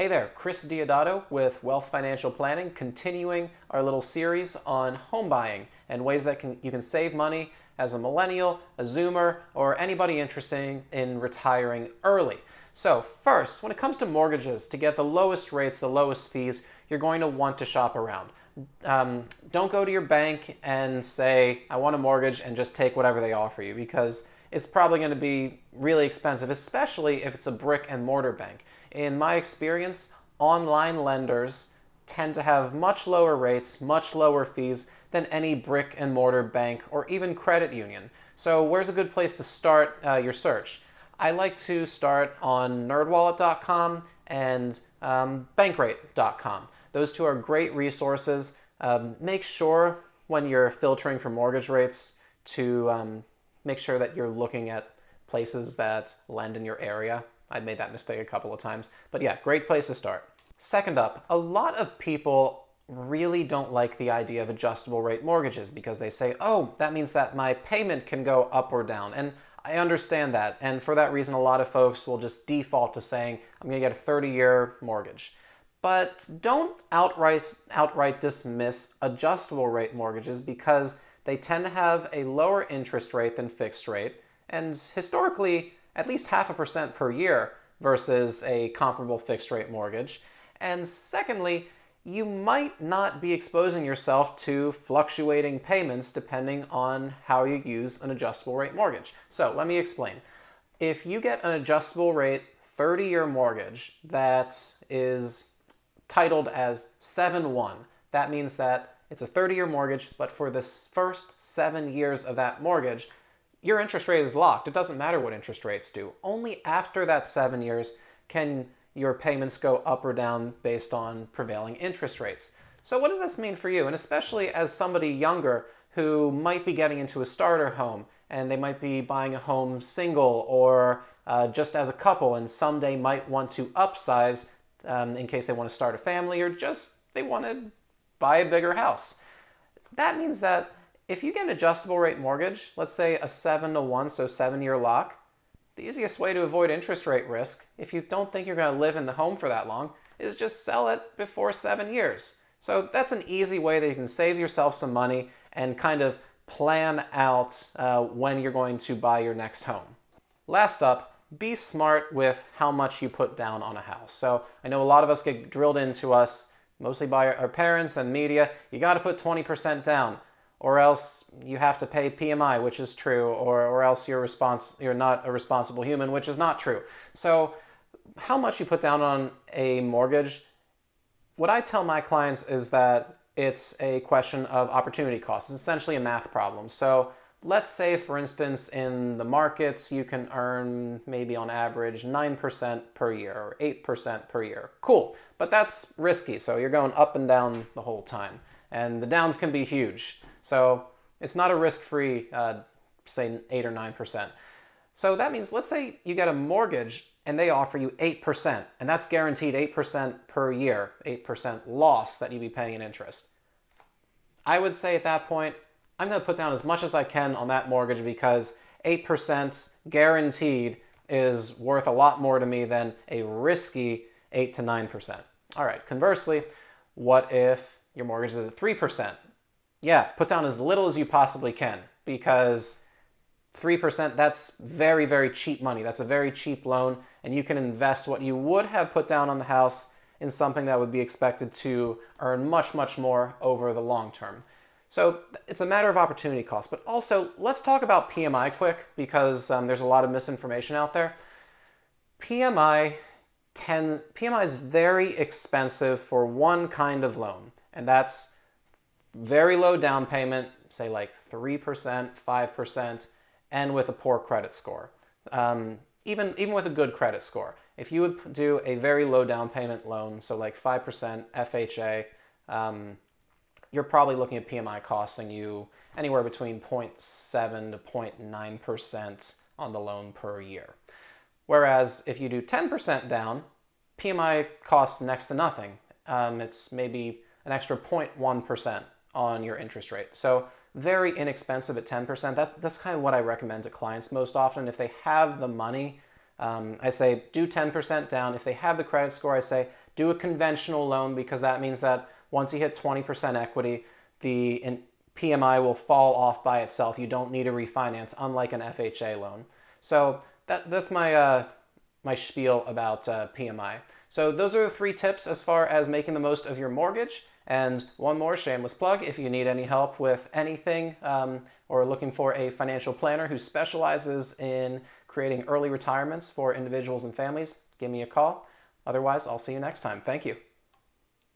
Hey there, Chris Diodato with WELLth Financial Planning, continuing our little series on home buying and ways that you can save money as a millennial, a Zoomer, or anybody interested in retiring early. So first, when it comes to mortgages, to get the lowest rates, the lowest fees, you're going to want to shop around. Don't go to your bank and say, I want a mortgage, and just take whatever they offer you, because it's probably going to be really expensive, especially if it's a brick and mortar bank. In my experience, online lenders tend to have much lower rates, much lower fees than any brick and mortar bank or even credit union. So where's a good place to start your search? I like to start on nerdwallet.com and bankrate.com. Those two are great resources. Make sure when you're filtering for mortgage rates to make sure that you're looking at places that lend in your area. I made that mistake a couple of times, but yeah, great place to start. Second up, a lot of people really don't like the idea of adjustable rate mortgages because they say, oh, that means that my payment can go up or down. And I understand that. And for that reason, a lot of folks will just default to saying, I'm going to get a 30-year mortgage. But don't outright dismiss adjustable rate mortgages because they tend to have a lower interest rate than fixed rate. And historically, at least 0.5% per year versus a comparable fixed rate mortgage. And secondly, you might not be exposing yourself to fluctuating payments depending on how you use an adjustable rate mortgage. So let me explain. If you get an adjustable rate 30-year mortgage that is titled as 7-1, that means that it's a 30-year mortgage, but for the first 7 years of that mortgage, your interest rate is locked. It doesn't matter what interest rates do. Only after that 7 years can your payments go up or down based on prevailing interest rates. So what does this mean for you? And especially as somebody younger who might be getting into a starter home and they might be buying a home single or just as a couple and someday might want to upsize in case they want to start a family or just they want to buy a bigger house. That means that if you get an adjustable rate mortgage, let's say a 7-1, so 7-year lock, the easiest way to avoid interest rate risk, if you don't think you're going to live in the home for that long, is just sell it before 7 years. So that's an easy way that you can save yourself some money and kind of plan out when you're going to buy your next home. Last up, be smart with how much you put down on a house. So I know a lot of us get drilled into us, mostly by our parents and media, you got to put 20% down. Or else you have to pay PMI, which is true, or else you're not a responsible human, which is not true. So how much you put down on a mortgage, what I tell my clients is that it's a question of opportunity cost. It's essentially a math problem. So let's say, for instance, in the markets, you can earn maybe on average 9% per year or 8% per year. Cool, but that's risky. So you're going up and down the whole time. And the downs can be huge. So it's not a risk-free, say 8 or 9%. So that means, let's say you get a mortgage and they offer you 8%, and that's guaranteed 8% per year, 8% loss that you'd be paying in interest. I would say at that point, I'm going to put down as much as I can on that mortgage because 8% guaranteed is worth a lot more to me than a risky 8 to 9%. All right, conversely, what if your mortgage is at 3%? Yeah, put down as little as you possibly can because 3%, that's very, very cheap money. That's a very cheap loan, and you can invest what you would have put down on the house in something that would be expected to earn much, much more over the long term. So it's a matter of opportunity cost. But also, let's talk about PMI quick because there's a lot of misinformation out there. PMI is very expensive for one kind of loan, and that's very low down payment, say like 3%, 5%, and with a poor credit score. Even with a good credit score. If you would do a very low down payment loan, so like 5% FHA, you're probably looking at PMI costing you anywhere between 0.7 to 0.9% on the loan per year. Whereas if you do 10% down, PMI costs next to nothing. It's maybe an extra 0.1% on your interest rate. So very inexpensive at 10%. That's kind of what I recommend to clients most often. If they have the money, I say do 10% down. If they have the credit score, I say do a conventional loan, because that means that once you hit 20% equity, the PMI will fall off by itself. You don't need to refinance, unlike an FHA loan. So that's my my spiel about PMI. So those are the 3 tips as far as making the most of your mortgage. And one more shameless plug: if you need any help with anything, or looking for a financial planner who specializes in creating early retirements for individuals and families, give me a call. Otherwise, I'll see you next time. Thank you.